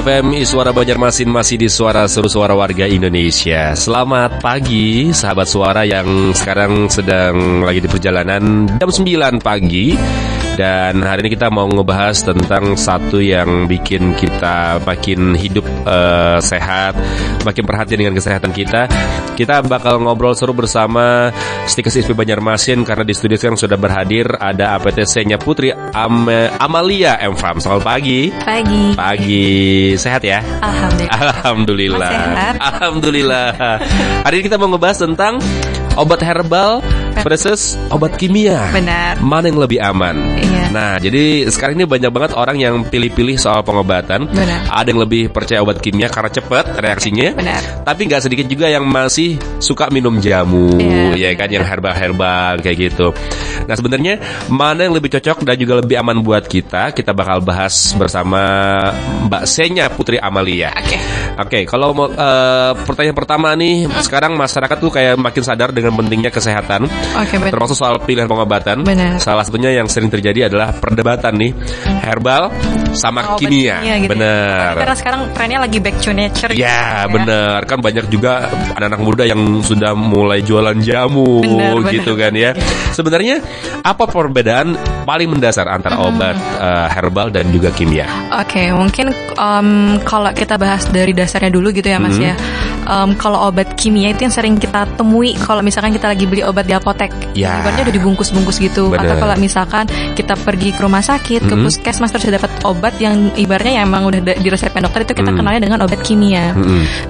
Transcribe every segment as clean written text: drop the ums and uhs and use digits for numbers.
FM Suara Banjarmasin masih di Suara Seru Suara Warga Indonesia. Selamat pagi sahabat suara yang sekarang sedang lagi di perjalanan jam 9 pagi. Dan hari ini kita mau ngebahas tentang satu yang bikin kita makin hidup sehat, makin perhatian dengan kesehatan kita. Kita bakal ngobrol seru bersama Stikers ISP Banjarmasin karena di studio sekarang sudah berhadir ada APTC-nya Putri Amalia M. Fam. Selamat pagi. Pagi. Sehat ya? Alhamdulillah. Sehat. Alhamdulillah. Hari ini kita mau ngebahas tentang obat herbal versus obat kimia. Benar. Mana yang lebih aman? Iya. Nah, jadi sekarang ini banyak banget orang yang pilih-pilih soal pengobatan. Benar. Ada yang lebih percaya obat kimia karena cepat reaksinya. Benar. Tapi nggak sedikit juga yang masih suka minum jamu, ya kan, yang herbal-herbal kayak gitu. Nah, sebenarnya mana yang lebih cocok dan juga lebih aman buat kita? Kita bakal bahas bersama Mbak Senya Putri Amalia. Oke, kalau mau pertanyaan pertama nih, sekarang masyarakat tuh kayak makin sadar dengan pentingnya kesehatan. Termasuk soal pilihan pengobatan. Benar. Salah satunya yang sering terjadi adalah perdebatan nih, herbal sama kimia. Gitu. Benar. Karena sekarang trennya lagi back to nature. Ya, benar. Kan banyak juga anak-anak muda yang sudah mulai jualan jamu, gitu kan ya. Sebenarnya apa perbedaan paling mendasar antara obat herbal dan juga kimia? Oke, mungkin kalau kita bahas dari dasarnya dulu gitu ya Mas ya. Kalau obat kimia itu yang sering kita temui kalau misalkan kita lagi beli obat di apotek, ibaratnya udah dibungkus-bungkus gitu. Bener. Atau kalau misalkan kita pergi ke rumah sakit, ke puskesmas terus dapat obat yang ibaratnya yang emang udah diresepkan dokter, itu kita kenalnya dengan obat kimia.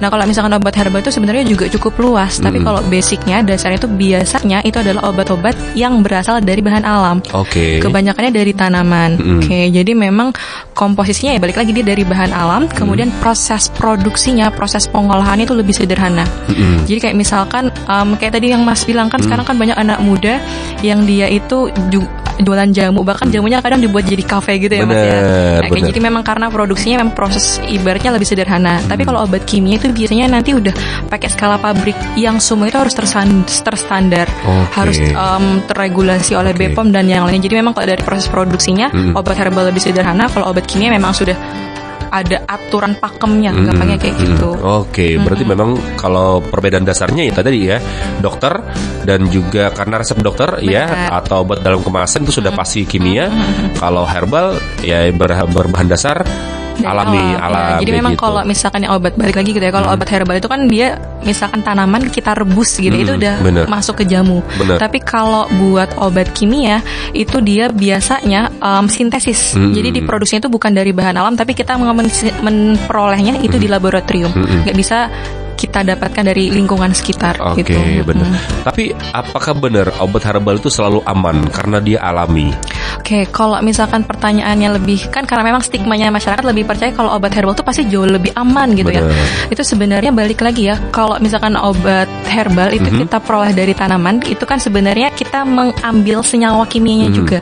Nah, kalau misalkan obat herbal itu sebenarnya juga cukup luas, tapi kalau basicnya dasarnya itu biasanya itu adalah obat-obat yang berasal dari bahan alam. Kebanyakannya dari tanaman. Jadi memang komposisinya ya balik lagi dia dari bahan alam, kemudian proses produksinya, proses pengolahannya itu lebih sederhana. Jadi kayak misalkan kayak tadi yang Mas bilang kan sekarang kan banyak anak muda yang dia itu jualan jamu, bahkan jamunya kadang dibuat jadi kafe gitu ya Mas ya. Jadi memang karena produksinya memang proses ibaratnya lebih sederhana. Tapi kalau obat kimia itu biasanya nanti udah pakai skala pabrik yang semua itu harus terstandar, harus terregulasi oleh BPOM dan yang lainnya. Jadi memang kalau dari proses produksinya obat herbal lebih sederhana, kalau obat kimia memang sudah ada aturan pakemnya, gampangnya kayak gitu. Berarti memang kalau perbedaan dasarnya ya tadi ya, dokter dan juga karena resep dokter ya, atau obat dalam kemasan itu sudah pasti kimia. Kalau herbal ya berbahan dasar alami. Jadi memang gitu. Kalau misalkan yang obat balik lagi gitu ya, kalau obat herbal itu kan dia misalkan tanaman kita rebus gitu, itu udah masuk ke jamu. Tapi kalau buat obat kimia itu dia biasanya sintesis. Jadi diproduksinya itu bukan dari bahan alam, tapi kita memperolehnya itu di laboratorium. Nggak bisa kita dapatkan dari lingkungan sekitar. Gitu. Benar. Tapi apakah benar obat herbal itu selalu aman karena dia alami? Kalau misalkan pertanyaannya lebih kan karena memang stigmanya masyarakat lebih percaya kalau obat herbal itu pasti jauh lebih aman gitu ya. Itu sebenarnya balik lagi ya, kalau misalkan obat herbal itu kita peroleh dari tanaman, itu kan sebenarnya kita mengambil senyawa kimianya juga.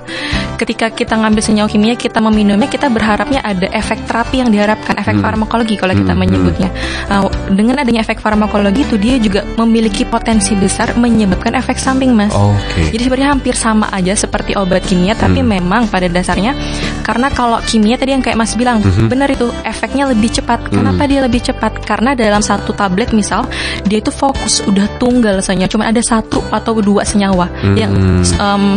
Ketika kita ngambil senyawa kimia, kita meminumnya, kita berharapnya ada efek terapi yang diharapkan, efek farmakologi kalau kita menyebutnya. Nah, dengan adanya efek farmakologi itu dia juga memiliki potensi besar menyebabkan efek samping, Mas. Jadi sebenarnya hampir sama aja seperti obat kimia, tapi memang pada dasarnya karena kalau kimia tadi yang kayak Mas bilang, benar itu efeknya lebih cepat. Kenapa dia lebih cepat? Karena dalam satu tablet misal dia itu fokus udah tunggal senyawa, cuma ada satu atau dua senyawa yang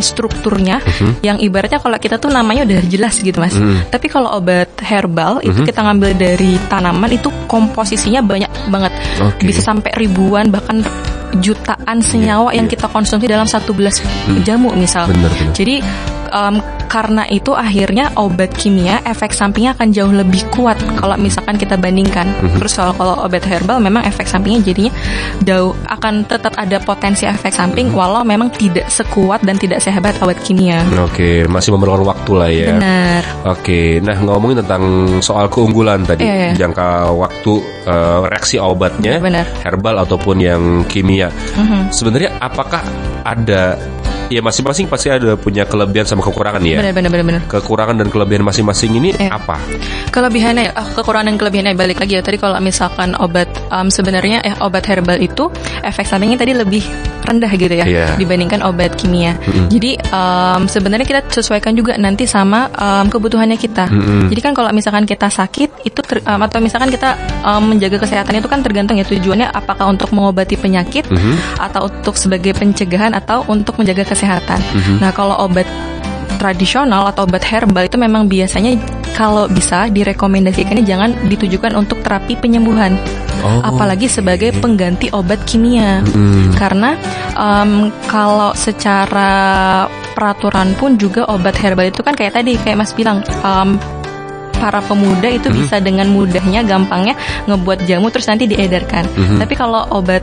strukturnya yang ibaratnya kalau kita tuh namanya udah jelas gitu Mas. Tapi kalau obat herbal itu kita ngambil dari tanaman, itu komposisinya banyak banget. Bisa sampai ribuan bahkan jutaan senyawa yang kita konsumsi dalam satu gelas jamu misal. Jadi karena itu akhirnya obat kimia efek sampingnya akan jauh lebih kuat kalau misalkan kita bandingkan. Terus kalau obat herbal memang efek sampingnya jadinya jauh akan tetap ada potensi efek samping walau memang tidak sekuat dan tidak sehebat obat kimia. Masih memerlukan waktu lah ya. Benar. Nah ngomongin tentang soal keunggulan tadi, jangka waktu reaksi obatnya, herbal ataupun yang kimia. Sebenarnya apakah ada ya masing-masing pasti ada punya kelebihan sama kekurangan ya. Benar. Kekurangan dan kelebihan masing-masing ini apa? Kelebihannya, kekurangan dan kelebihannya balik lagi ya. Tadi kalau misalkan obat sebenarnya obat herbal itu efek sampingnya tadi lebih rendah gitu ya dibandingkan obat kimia. Jadi sebenarnya kita sesuaikan juga nanti sama kebutuhannya kita. Jadi kan kalau misalkan kita sakit itu atau misalkan kita menjaga kesehatan itu kan tergantung ya tujuannya, apakah untuk mengobati penyakit atau untuk sebagai pencegahan atau untuk menjaga kesehatan. Nah, kalau obat tradisional atau obat herbal itu memang biasanya kalau bisa direkomendasikannya jangan ditujukan untuk terapi penyembuhan, apalagi sebagai pengganti obat kimia. Karena kalau secara peraturan pun juga obat herbal itu kan kayak tadi kayak Mas bilang, para pemuda itu bisa dengan mudahnya, gampangnya ngebuat jamu terus nanti diedarkan. Tapi kalau obat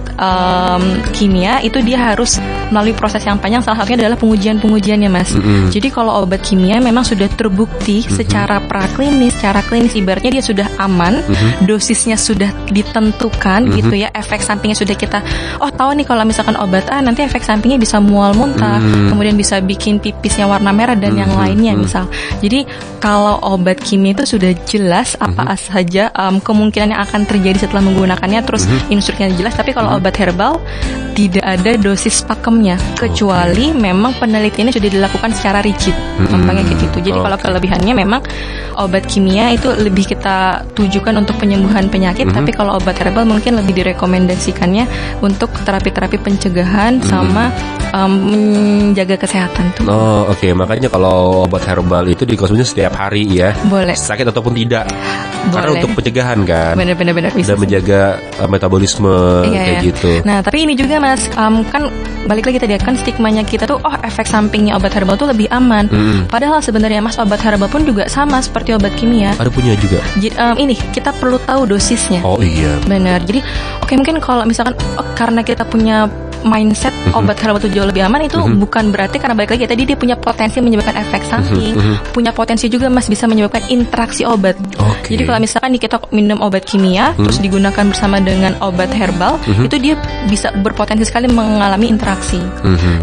kimia itu dia harus melalui proses yang panjang, salah satunya adalah pengujiannya Mas. Jadi kalau obat kimia memang sudah terbukti secara praklinis, secara klinis ibaratnya dia sudah aman, dosisnya sudah ditentukan gitu ya, efek sampingnya sudah kita tahu nih kalau misalkan obat A nanti efek sampingnya bisa mual muntah, kemudian bisa bikin pipisnya warna merah dan yang lainnya misal. Jadi kalau obat kimia itu sudah jelas apa saja kemungkinan yang akan terjadi setelah menggunakannya, terus instruksinya jelas. Tapi kalau obat herbal tidak ada dosis pakemnya, kecuali memang penelitiannya sudah dilakukan secara rigid, gampangnya kayak gitu. Jadi kalau kelebihannya memang obat kimia itu lebih kita tujukan untuk penyembuhan penyakit, tapi kalau obat herbal mungkin lebih direkomendasikannya untuk terapi-terapi pencegahan sama menjaga kesehatan tuh. Oke. Makanya kalau obat herbal itu dikonsumsi setiap hari ya. Boleh. Sakit ataupun tidak. Boleh. Karena untuk pencegahan kan. Benar-benar bisa. Dan menjaga metabolisme kayak gitu. Nah, tapi ini juga Mas, kan balik lagi tadi kan stigmanya kita tuh efek sampingnya obat herbal tuh lebih aman. Padahal sebenarnya Mas, obat herbal pun juga sama seperti obat kimia. Ada punya juga. Ini kita perlu tahu dosisnya. Oh iya. Benar. Jadi mungkin kalau misalkan karena kita punya mindset obat herbal itu jauh lebih aman, itu bukan berarti karena balik lagi tadi dia punya potensi menyebabkan efek samping, punya potensi juga Mas bisa menyebabkan interaksi obat. Jadi kalau misalkan kita minum obat kimia terus digunakan bersama dengan obat herbal, itu dia bisa berpotensi sekali mengalami interaksi.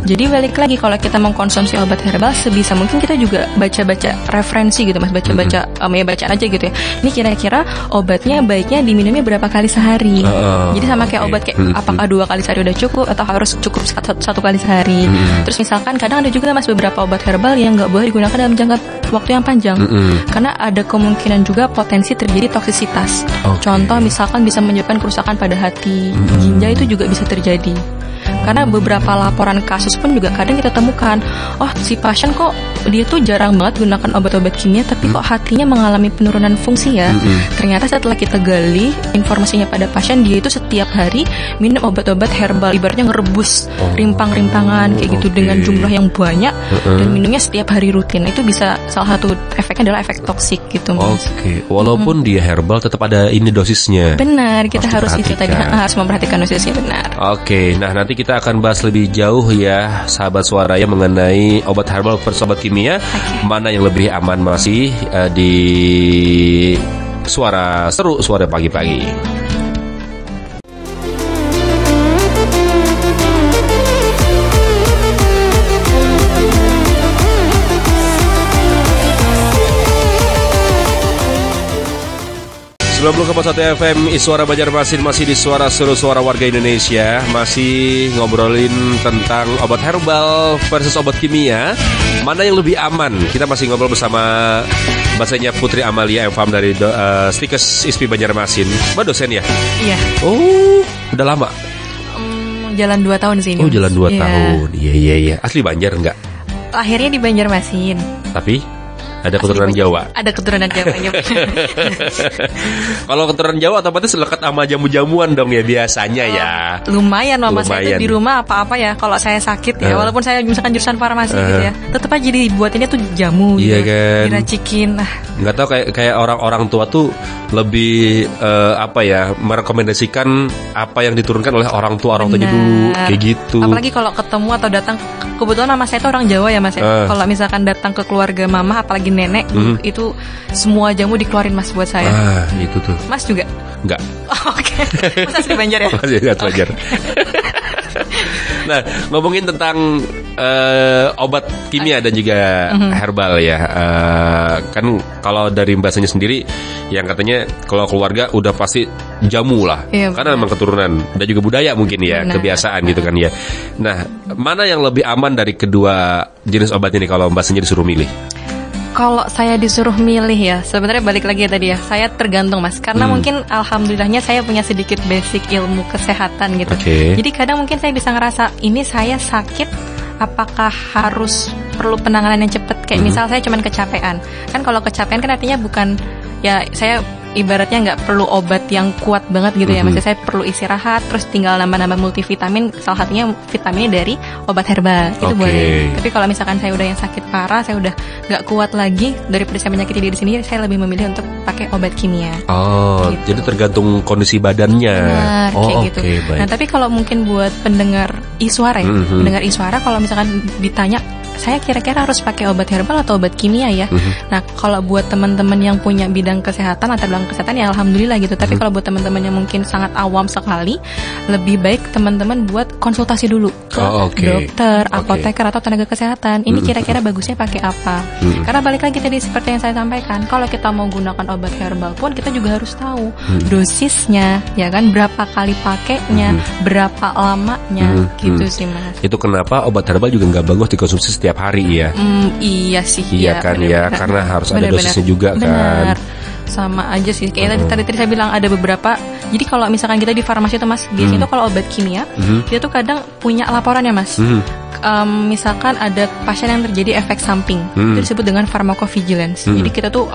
Jadi balik lagi kalau kita mengkonsumsi obat herbal sebisa mungkin kita juga baca-baca referensi gitu Mas, baca-baca bacaan aja gitu ya. Ini kira-kira obatnya baiknya diminumnya berapa kali sehari. Jadi sama kayak obat kayak apakah 2 kali sehari udah cukup atau harus cukup 1 kali sehari. Terus misalkan kadang ada juga Mas beberapa obat herbal yang nggak boleh digunakan dalam jangka waktu yang panjang, karena ada kemungkinan juga potensi terjadi toksisitas. Contoh misalkan bisa menyebabkan kerusakan pada hati, ginjal itu juga bisa terjadi. Karena beberapa laporan kasus pun juga kadang kita temukan, si pasien kok dia tuh jarang banget gunakan obat-obat kimia, tapi kok hatinya mengalami penurunan fungsi ya. Ternyata setelah kita gali informasinya pada pasien, dia itu setiap hari minum obat-obat herbal, ibaratnya ngerebus rimpang-rimpangan kayak gitu dengan jumlah yang banyak, dan minumnya setiap hari rutin. Itu bisa salah satu efeknya adalah efek toksik gitu Mas. Walaupun dia herbal tetap ada ini dosisnya. Benar, kita harus itu tadi harus memperhatikan dosisnya, benar. Nah nanti kita akan bahas lebih jauh ya sahabat suara ya mengenai obat herbal versus obat kimia, mana yang lebih aman masih di Suara Seru, Suara Pagi-Pagi. Satu FM Suara Banjarmasin, masih di Suara Seru, Suara Warga Indonesia. Masih ngobrolin tentang obat herbal versus obat kimia, mana yang lebih aman. Kita masih ngobrol bersama bahasanya Putri Amalia Fam dari Stikes ISPI Banjarmasin. Mbak dosen ya? Iya. Udah lama? Jalan 2 tahun sih ini. Jalan 2 tahun. Iya. Asli Banjar enggak? Lahirnya di Banjarmasin. Tapi ada keturunan Jawa. Ada keturunan Jawa. Kalau keturunan Jawa otomatis lekat sama jamu-jamuan dong ya biasanya ya. Lumayan Mama, saya itu di rumah apa-apa ya kalau saya sakit ya, walaupun saya misalkan jurusan farmasi gitu ya, tetap aja dibuatinnya tuh jamu gitu. Kan? Diracikin. Nggak tahu kayak orang-orang tua tuh lebih merekomendasikan apa yang diturunkan oleh orang tuanya dulu kayak gitu. Apalagi kalau ketemu atau datang, kebetulan mama saya itu orang Jawa ya Mas ya. Kalau misalkan datang ke keluarga mama apalagi nenek, itu semua jamu dikeluarin Mas buat saya. Itu tuh. Mas juga? Enggak. Oke. Mas asli Banjar ya? Masih Banjar. Nah, ngomongin tentang obat kimia dan juga herbal ya. Kan kalau dari bahasanya sendiri yang katanya kalau keluarga udah pasti jamu lah. Iya, Karena memang keturunan dan juga budaya mungkin ya, Benar. kebiasaan gitu kan ya. Nah, mana yang lebih aman dari kedua jenis obat ini kalau Mbak sendiri disuruh milih? Kalau saya disuruh milih ya, sebenarnya balik lagi ya tadi ya, saya tergantung Mas. Karena mungkin alhamdulillahnya saya punya sedikit basic ilmu kesehatan gitu. Oke. Jadi kadang mungkin saya bisa ngerasa ini saya sakit, apakah harus perlu penanganan yang cepat? Kayak misal saya cuman kecapean. Kan kalau kecapean kan artinya bukan ya saya ibaratnya nggak perlu obat yang kuat banget gitu ya. Maksudnya saya perlu istirahat, terus tinggal nambah-nambah multivitamin. Salah satunya vitaminnya dari obat herbal itu Oke. boleh. Tapi kalau misalkan saya udah yang sakit parah, saya udah nggak kuat lagi daripada saya menyakiti diri sendiri, saya lebih memilih untuk pakai obat kimia. Oh, Gitu. jadi tergantung kondisi badannya. Benar, Oh, kayak oke, gitu. baik. Nah, tapi kalau mungkin buat pendengar Iswara ya, pendengar Iswara kalau misalkan ditanya saya kira-kira harus pakai obat herbal atau obat kimia ya. Nah, kalau buat teman-teman yang punya bidang kesehatan, latar belakang kesehatan ya alhamdulillah gitu. Tapi kalau buat teman-teman yang mungkin sangat awam sekali, lebih baik teman-teman buat konsultasi dulu ke Oh, oke. dokter, Oke. apoteker atau tenaga kesehatan. Ini kira-kira bagusnya pakai apa? Karena balik lagi tadi seperti yang saya sampaikan, kalau kita mau gunakan obat herbal pun kita juga harus tahu dosisnya, ya kan, berapa kali pakainya, berapa lamanya, gitu sih Mas. Itu kenapa obat herbal juga nggak bagus dikonsumsi setiap hari ya? Iya sih. Iya kan, ya, karena harus ada dosisnya juga kan. Benar. Sama aja sih. Kayak tadi saya bilang ada beberapa. Jadi kalau misalkan kita di farmasi itu Mas, biasanya itu kalau obat kimia, dia tuh kadang punya laporannya Mas. Misalkan ada pasien yang terjadi efek samping, itu disebut dengan pharmacovigilance. Jadi kita tuh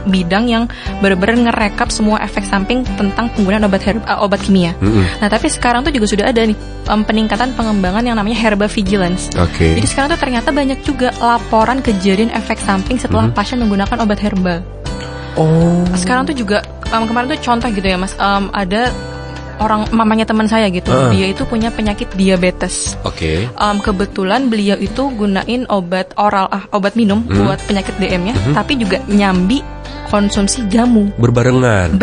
bidang yang benar-benar ngerekap semua efek samping tentang penggunaan obat kimia. Nah, tapi sekarang tuh juga sudah ada nih peningkatan pengembangan yang namanya herbavigilance. Oke. Jadi sekarang tuh ternyata banyak juga laporan kejadian efek samping setelah pasien menggunakan obat herbal. Oh. Sekarang tuh juga kemarin tuh contoh gitu ya Mas, ada orang mamanya teman saya gitu, dia itu punya penyakit diabetes. Oke. Kebetulan beliau itu gunain obat oral, obat minum buat penyakit DM-nya, tapi juga nyambi konsumsi jamu. Berbarengan.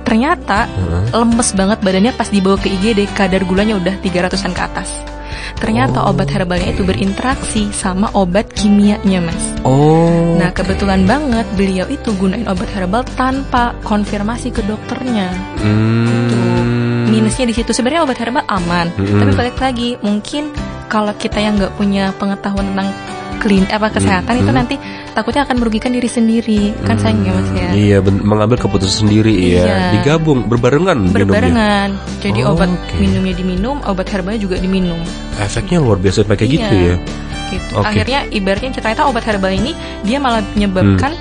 Ternyata lemes banget badannya pas dibawa ke IGD, kadar gulanya udah 300-an ke atas. Ternyata obat herbalnya itu berinteraksi sama obat kimianya Mas. Oh. Nah kebetulan banget beliau itu gunain obat herbal tanpa konfirmasi ke dokternya. Gitu. Minusnya di situ sebenarnya obat herbal aman, tapi balik lagi mungkin kalau kita yang nggak punya pengetahuan tentang kesehatan itu nanti takutnya akan merugikan diri sendiri, kan sayang ya Mas ya. Iya, mengambil keputusan sendiri ya. Digabung, berbarengan. Berbarengan. Jadi obat oke. minumnya diminum, obat herbalnya juga diminum. Efeknya luar biasa kayak gitu ya. Gitu. Oke. Akhirnya ibaratnya ternyata obat herbal ini dia malah menyebabkan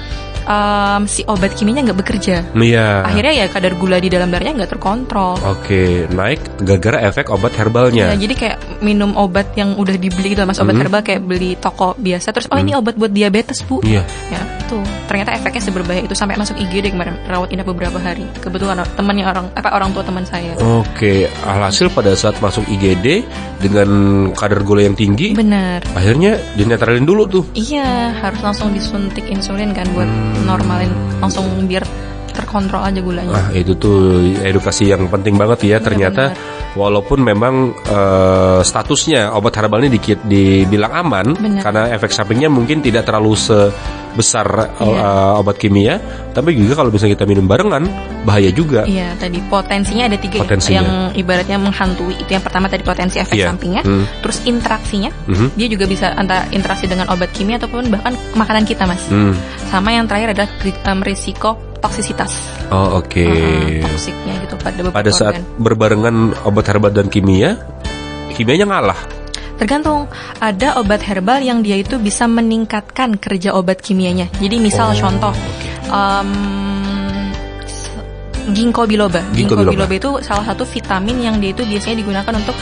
si obat kimianya nggak bekerja. Iya. Akhirnya ya kadar gula di dalam darahnya nggak terkontrol. Oke, naik gara-gara efek obat herbalnya. Ya, jadi kayak minum obat yang udah dibeli gitu Mas, obat herbal kayak beli toko biasa terus ini obat buat diabetes Bu. Iya. Ya, itu. Ternyata efeknya seberbahaya itu sampai masuk IGD kemarin, rawat inap beberapa hari. Kebetulan temannya orang tua teman saya. Oke, alhasil pada saat masuk IGD dengan kadar gula yang tinggi, Benar. akhirnya dinetralin dulu tuh. Iya, harus langsung disuntik insulin kan buat normalin langsung biar terkontrol aja gulanya. Nah, itu tuh edukasi yang penting banget ya. Ternyata walaupun memang statusnya obat herbal ini dibilang aman, karena efek sampingnya mungkin tidak terlalu sebesar obat kimia, tapi juga kalau misalnya kita minum barengan bahaya juga. Iya, tadi potensinya ada 3 yang ibaratnya menghantui. Itu yang pertama tadi potensi efek sampingnya, terus interaksinya, dia juga bisa antara interaksi dengan obat kimia ataupun bahkan makanan kita Mas. Sama yang terakhir adalah risiko toksisitas. Oh, oke. Toksiknya gitu pada beberapa Pada saat organ. berbarengan obat herbal dan kimianya ngalah. Tergantung, ada obat herbal yang dia itu bisa meningkatkan kerja obat kimianya. Jadi misal contoh ginkgo biloba. Ginkgo biloba itu salah satu vitamin yang dia itu biasanya digunakan untuk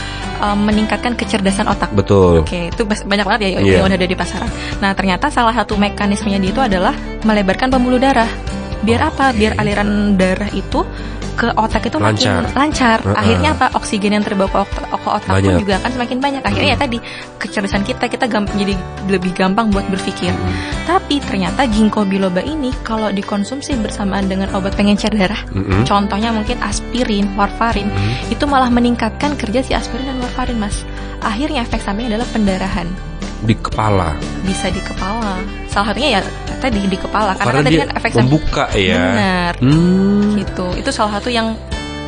meningkatkan kecerdasan otak. Betul. Oke, itu banyak banget ya yang udah ada di pasaran. Nah, ternyata salah satu mekanismenya dia itu adalah melebarkan pembuluh darah. Biar apa? Biar aliran darah itu ke otak itu makin lancar. Akhirnya apa? Oksigen yang terbawa ke otak pun juga akan semakin banyak. Akhirnya ya tadi kecerdasan kita jadi lebih gampang buat berpikir. Tapi ternyata ginkgo biloba ini kalau dikonsumsi bersamaan dengan obat pengencer darah, contohnya mungkin aspirin, warfarin, itu malah meningkatkan kerja si aspirin dan warfarin Mas. Akhirnya efek sampingnya adalah pendarahan. Di kepala. Bisa di kepala. Salah satunya ya tadi di kepala karena dia tadi kan efek samping membuka ya. Benar. Gitu. Itu salah satu yang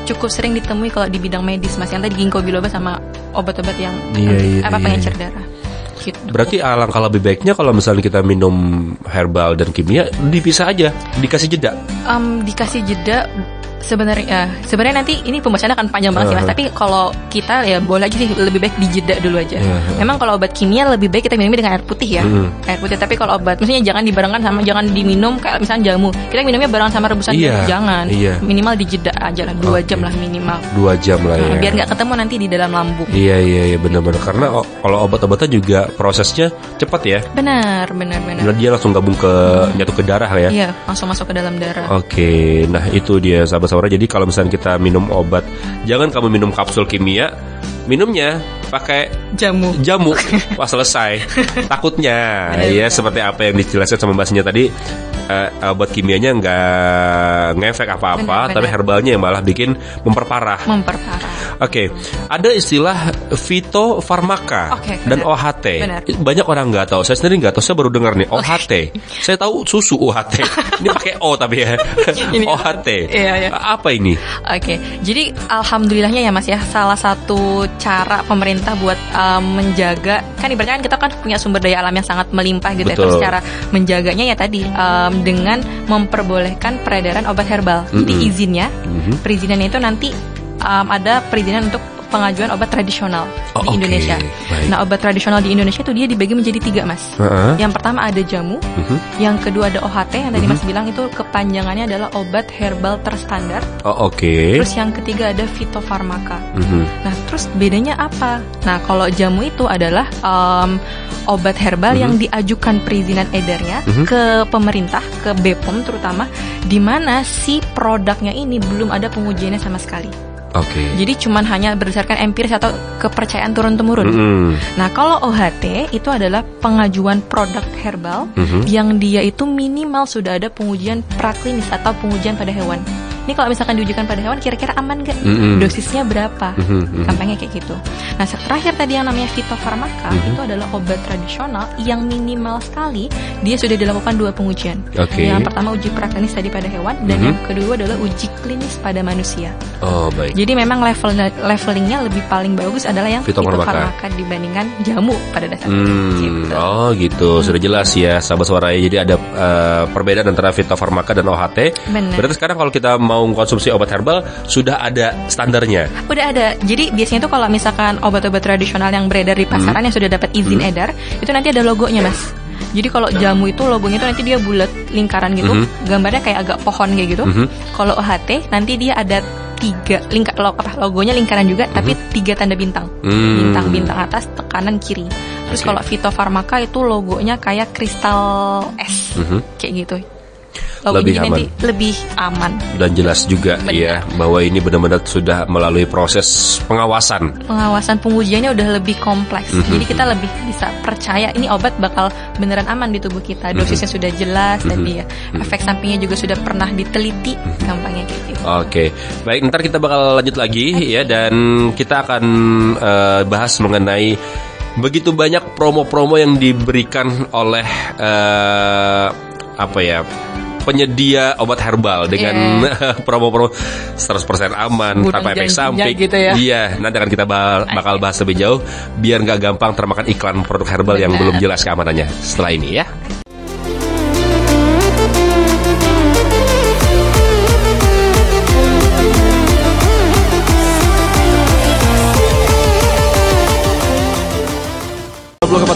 cukup sering ditemui kalau di bidang medis Mas, yang tadi ginkgo biloba sama obat-obat yang pengencer darah. Gitu. Berarti alangkah lebih baiknya kalau misalnya kita minum herbal dan kimia dipisah aja, dikasih jeda. Dikasih jeda. Sebenarnya nanti ini pembahasannya akan panjang banget sih Mas. Tapi kalau kita ya boleh aja sih lebih baik dijeda dulu aja. Memang kalau obat kimia lebih baik kita minumnya dengan air putih ya. Air putih. Tapi kalau obat, maksudnya jangan dibarengkan sama, jangan diminum kayak misalnya jamu. Kita minumnya barengan sama rebusan jangan. Minimal dijeda aja lah 2 jam lah minimal. 2 jam lah ya. Biar nggak ketemu nanti di dalam lambung. Iya benar-benar. Karena kalau obat-obatan juga prosesnya cepat ya. Benar. Dia langsung gabung nyatu ke darah ya. Iya, langsung masuk ke dalam darah. Oke, nah itu dia sahabat Suara. Jadi kalau misalnya kita minum obat, jangan kamu minum kapsul kimia, minumnya pakai jamu. Wah, selesai. Takutnya ya seperti apa yang dijelaskan sama Mbak Sinja tadi, obat kimianya nggak ngefek apa-apa, tapi herbalnya yang malah bikin memperparah. Oke, ada istilah fitofarmaka dan OHT. Banyak orang nggak tahu. Saya sendiri nggak tahu. Saya baru dengar nih OHT. Saya tahu susu OHT. Ini pakai O tapi ya. OHT. Iya. Apa ini? Jadi alhamdulillahnya ya Mas ya, salah satu cara pemerintah buat menjaga, kan ibaratnya kita kan punya sumber daya alam yang sangat melimpah gitu. Betul. Terus cara menjaganya ya tadi dengan memperbolehkan peredaran obat herbal. Jadi izinnya, perizinannya itu nanti ada perizinan untuk pengajuan obat tradisional di Indonesia. Baik. Nah, obat tradisional di Indonesia itu dia dibagi menjadi 3 Mas. Yang pertama ada jamu, yang kedua ada OHT yang tadi Mas bilang itu kepanjangannya adalah obat herbal terstandar. Terus yang ketiga ada fitofarmaka. Nah, terus bedanya apa? Nah, kalau jamu itu adalah obat herbal yang diajukan perizinan edarnya ke pemerintah, ke BPOM terutama, di mana si produknya ini belum ada pengujiannya sama sekali. Jadi cuman hanya berdasarkan empiris atau kepercayaan turun-temurun. Nah, kalau OHT itu adalah pengajuan produk herbal yang dia itu minimal sudah ada pengujian praklinis atau pengujian pada hewan. Ini kalau misalkan diujikan pada hewan kira-kira aman gak? Dosisnya berapa? Gampangnya kayak gitu. Nah, terakhir tadi yang namanya fitofarmaka itu adalah obat tradisional yang minimal sekali dia sudah dilakukan 2 pengujian. Yang pertama uji praklinis tadi pada hewan, dan yang kedua adalah uji klinis pada manusia. Baik. Jadi memang levelingnya lebih paling bagus adalah yang fitofarmaka dibandingkan jamu pada dasarnya. Gitu. Sudah jelas ya sahabat Suara. Jadi ada perbedaan antara fitofarmaka dan OHT. Berarti sekarang kalau kita mau mengkonsumsi obat herbal sudah ada standarnya. Udah ada. Jadi biasanya itu kalau misalkan obat-obat tradisional yang beredar di pasaran yang sudah dapat izin edar, itu nanti ada logonya Mas. Jadi kalau jamu itu logonya itu nanti dia bulat lingkaran gitu, gambarnya kayak agak pohon kayak gitu. Kalau OHT nanti dia ada 3 logonya lingkaran juga, tapi 3 tanda bintang. Bintang atas, tekanan kiri. Terus kalau fitofarmaka itu logonya kayak kristal es, kayak gitu. Lebih aman. Lebih aman dan jelas juga ya bahwa ini benar-benar sudah melalui proses pengawasan pengujiannya udah lebih kompleks. Jadi kita lebih bisa percaya ini obat bakal beneran aman di tubuh kita. Dosisnya sudah jelas tadi ya. Efek sampingnya juga sudah pernah diteliti. Gampangnya kayak gitu. Baik, ntar kita bakal lanjut lagi ya, dan kita akan bahas mengenai begitu banyak promo-promo yang diberikan oleh penyedia obat herbal dengan promo-promo 100% aman tanpa efek samping gitu ya. Iya, nanti akan kita bakal bahas lebih jauh biar nggak gampang termakan iklan produk herbal yang belum jelas keamanannya setelah ini ya.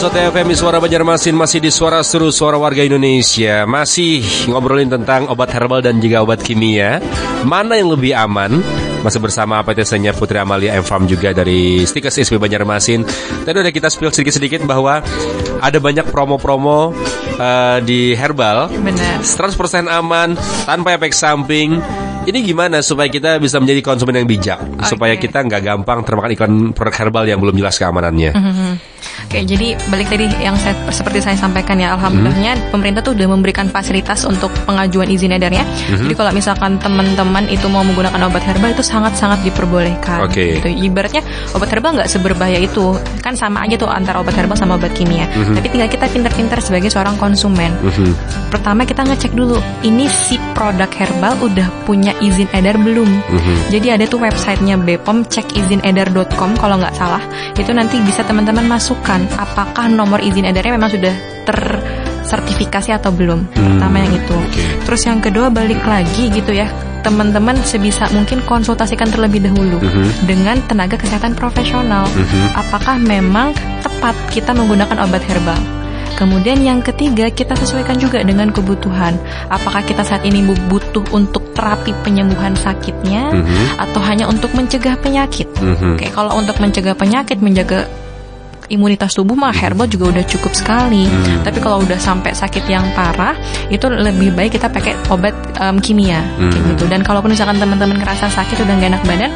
FM Suara Banjarmasin, masih di Suara Seru Suara Warga Indonesia. Masih ngobrolin tentang obat herbal dan juga obat kimia. Mana yang lebih aman? Masih bersama PTS-nya Putri Amalia M-Farm juga dari Stikers SP Banjarmasin. Tadi udah kita spill sedikit-sedikit bahwa ada banyak promo-promo di herbal. Benar. 100% aman, tanpa efek samping. Ini gimana supaya kita bisa menjadi konsumen yang bijak, supaya kita nggak gampang termakan iklan produk herbal yang belum jelas keamanannya? Oke, jadi balik tadi yang seperti saya sampaikan ya, alhamdulillahnya pemerintah tuh udah memberikan fasilitas untuk pengajuan izin edarnya. Jadi kalau misalkan teman-teman itu mau menggunakan obat herbal itu sangat-sangat diperbolehkan. Gitu. Ibaratnya obat herbal nggak seberbahaya itu, kan sama aja tuh antara obat herbal sama obat kimia. Tapi tinggal kita pintar-pintar sebagai seorang konsumen. Pertama kita ngecek dulu, ini si produk herbal udah punya izin edar belum. Jadi ada tuh websitenya BPOM, cekizinedar.com kalau nggak salah. Itu nanti bisa teman-teman masukkan apakah nomor izin edarnya memang sudah tersertifikasi atau belum. Pertama yang itu. Terus yang kedua balik lagi gitu ya, teman-teman sebisa mungkin konsultasikan terlebih dahulu dengan tenaga kesehatan profesional. Apakah memang tepat kita menggunakan obat herbal? Kemudian yang ketiga, kita sesuaikan juga dengan kebutuhan. Apakah kita saat ini butuh untuk terapi penyembuhan sakitnya atau hanya untuk mencegah penyakit? Oke, kalau untuk mencegah penyakit, menjaga imunitas tubuh mah herbal juga udah cukup sekali. Tapi kalau udah sampai sakit yang parah, itu lebih baik kita pakai obat kimia kayak gitu. Dan kalaupun misalkan teman-teman ngerasa sakit udah gak enak badan,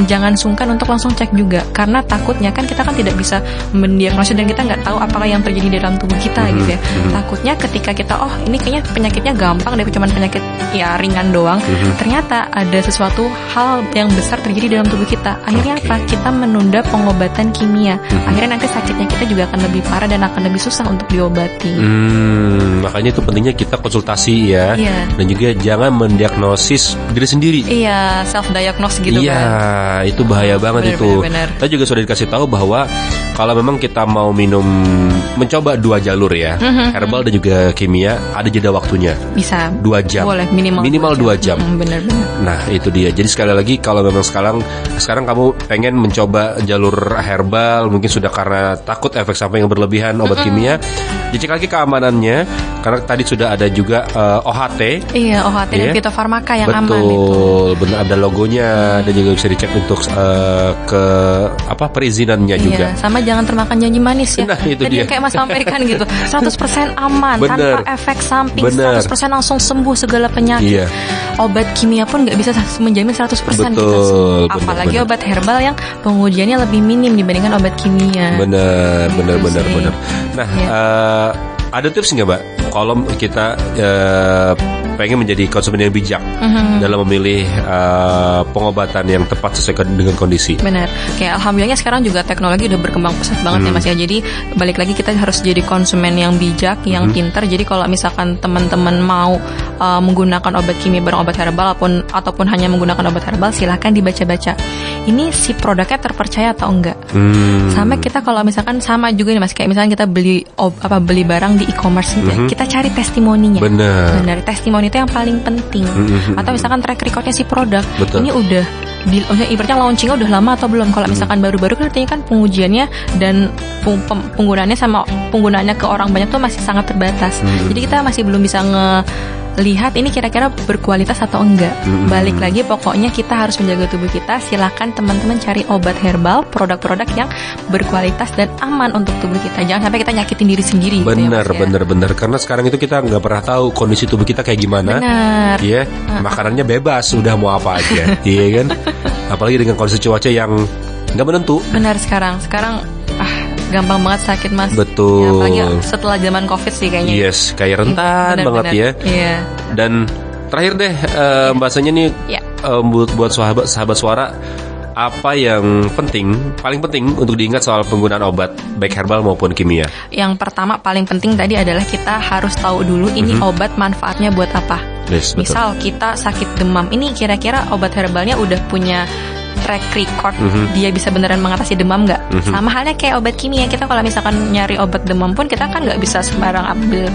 jangan sungkan untuk langsung cek juga, karena takutnya kan kita kan tidak bisa mendiagnosis dan kita nggak tahu apakah yang terjadi di dalam tubuh kita gitu ya. Takutnya ketika kita ini kayaknya penyakitnya gampang deh, cuma penyakit ya ringan doang, ternyata ada sesuatu hal yang besar terjadi di dalam tubuh kita. Akhirnya apa? Kita menunda pengobatan kimia. Akhirnya nanti sakitnya kita juga akan lebih parah dan akan lebih susah untuk diobati. Makanya itu pentingnya kita konsultasi ya. Dan juga jangan mendiagnosis diri sendiri. Iya, self-diagnose gitu kan. Iya, itu bahaya banget itu. Kita juga sudah dikasih tahu bahwa kalau memang kita mau mencoba 2 jalur ya, herbal dan juga kimia, ada jeda waktunya. Bisa. 2 jam. Boleh, minimal 2 jam. Benar-benar. Nah, itu dia. Jadi sekali lagi kalau memang sekarang kamu pengen mencoba jalur herbal, mungkin sudah karena takut efek samping yang berlebihan obat kimia, dicek lagi keamanannya, karena tadi sudah ada juga OHT. Iya, OHT dan fitofarmaka yang aman itu. Betul, benar, ada logonya dan juga bisa dicek untuk perizinannya juga. Sama jangan termakan janji manis ya. Nah, itu tadi dia. Kayak Mas sampaikan gitu, 100% aman, tanpa efek samping, 100% langsung sembuh segala penyakit. Obat kimia pun nggak bisa menjamin 100% kita sembuh. Apalagi obat herbal yang pengujiannya lebih minim dibandingkan obat kimia. Benar. Nah, ada tips nggak, Mbak? Kalau kita pengen menjadi konsumen yang bijak dalam memilih pengobatan yang tepat sesuai dengan kondisi. Benar. Kayak alhamdulillahnya sekarang juga teknologi udah berkembang pesat banget ya Mas ya. Jadi balik lagi kita harus jadi konsumen yang bijak, yang pintar. Jadi kalau misalkan teman-teman mau menggunakan obat kimia bareng obat herbal ataupun hanya menggunakan obat herbal, silahkan dibaca-baca. Ini si produknya terpercaya atau enggak. Sama kita kalau misalkan sama juga nih Mas, kayak misalkan kita beli barang di e-commerce gitu ya. Kita cari testimoninya. Benar. Testimoni itu yang paling penting. Atau misalkan track recordnya si produk. Ini udah ibaratnya launchingnya udah lama atau belum. Kalau misalkan baru-baru kan artinya kan pengujiannya dan penggunaannya sama penggunaannya ke orang banyak tuh masih sangat terbatas. Jadi kita masih belum bisa lihat ini kira-kira berkualitas atau enggak. Balik lagi pokoknya kita harus menjaga tubuh kita. Silakan teman-teman cari obat herbal, produk-produk yang berkualitas dan aman untuk tubuh kita. Jangan sampai kita nyakitin diri sendiri. Benar. Karena sekarang itu kita nggak pernah tahu kondisi tubuh kita kayak gimana. Benar. Iya, makanannya bebas, udah mau apa aja. Iya kan? Apalagi dengan kondisi cuaca yang nggak menentu. Benar sekarang gampang banget sakit Mas. Betul. Ya, apalagi setelah zaman COVID sih kayaknya. Yes, kayak rentan banget ya. Iya. Dan terakhir deh bahasanya nih buat sahabat suara, apa yang paling penting untuk diingat soal penggunaan obat baik herbal maupun kimia? Yang pertama paling penting tadi adalah kita harus tahu dulu ini obat manfaatnya buat apa. Yes, misal kita sakit demam, ini kira-kira obat herbalnya udah punya track record, dia bisa beneran mengatasi demam nggak? Sama halnya kayak obat kimia, kita kalau misalkan nyari obat demam pun kita kan nggak bisa sembarang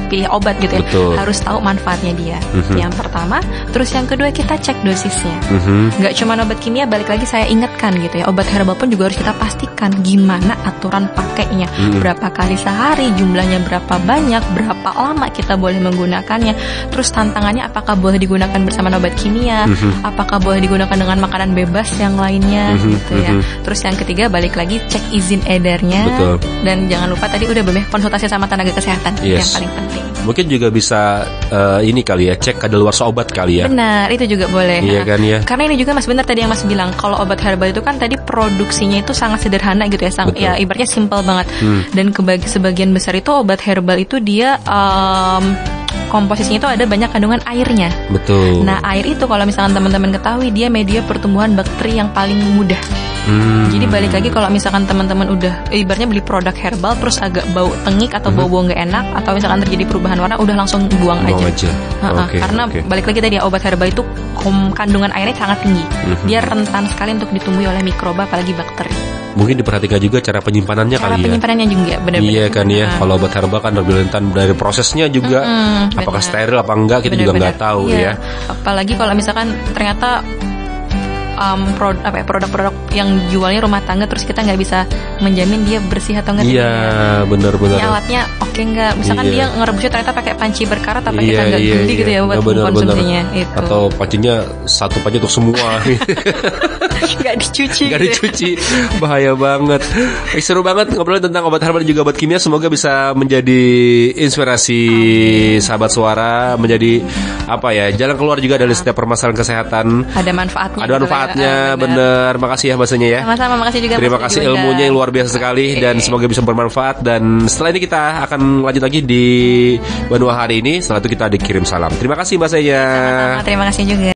pilih obat gitu ya. Harus tahu manfaatnya dia. Yang pertama, terus yang kedua kita cek dosisnya. Nggak cuma obat kimia, balik lagi saya ingatkan gitu ya, obat herbal pun juga harus kita pastikan gimana aturan pakainya, berapa kali sehari, jumlahnya berapa banyak, berapa lama kita boleh menggunakannya. Terus tantangannya apakah boleh digunakan bersama obat kimia, apakah boleh digunakan dengan makanan bebas yang lain. lainnya gitu ya. Terus yang ketiga balik lagi cek izin edarnya. Betul. Dan jangan lupa tadi udah konsultasi sama tenaga kesehatan yang paling penting. Mungkin juga bisa ini kali ya, cek kadaluarsa obat kali ya. Benar, itu juga boleh. Iya kan ya. Karena ini juga Mas benar tadi yang Mas bilang, kalau obat herbal itu kan tadi produksinya itu sangat sederhana gitu ya, ya ibaratnya simple banget. Dan sebagian besar itu obat herbal itu dia komposisinya itu ada banyak kandungan airnya. Betul. Nah, air itu kalau misalkan teman-teman ketahui dia media pertumbuhan bakteri yang paling mudah. Jadi balik lagi kalau misalkan teman-teman udah ibaratnya beli produk herbal terus agak bau tengik atau bau-bau nggak enak atau misalkan terjadi perubahan warna, udah langsung buang aja. Karena balik lagi tadi obat herbal itu kandungan airnya sangat tinggi. Dia rentan sekali untuk ditumbuhi oleh mikroba apalagi bakteri. Mungkin diperhatikan juga cara penyimpanannya kali ya. Penyimpanannya juga benar-benar. Iya kan ya. Kalau obat herbal kan lebih rentan dari prosesnya juga. Apakah steril apa enggak kita juga nggak tahu ya. Apalagi kalau misalkan ternyata produk-produk yang jualnya rumah tangga terus kita nggak bisa menjamin dia bersih atau enggak. Iya, benar-benar. Alatnya oke nggak? Misalkan dia ngerebusnya ternyata pakai panci berkarat apa kita nggak gede gitu ya buat konsumsinya. Itu. Atau pancinya satu panci untuk semua. Nggak dicuci. Bahaya banget. Seru banget ngobrolin tentang obat herbal dan juga obat kimia. Semoga bisa menjadi inspirasi sahabat suara, menjadi jalan keluar juga dari setiap permasalahan kesehatan. Ada manfaatnya. Bener. Makasih ya bahasanya ya. Sama-sama, makasih juga. Terima kasih ilmunya yang luar biasa sekali dan semoga bisa bermanfaat. Dan setelah ini kita akan lanjut lagi di Benua hari ini. Setelah itu kita dikirim salam. Terima kasih bahasanya. Terima kasih juga.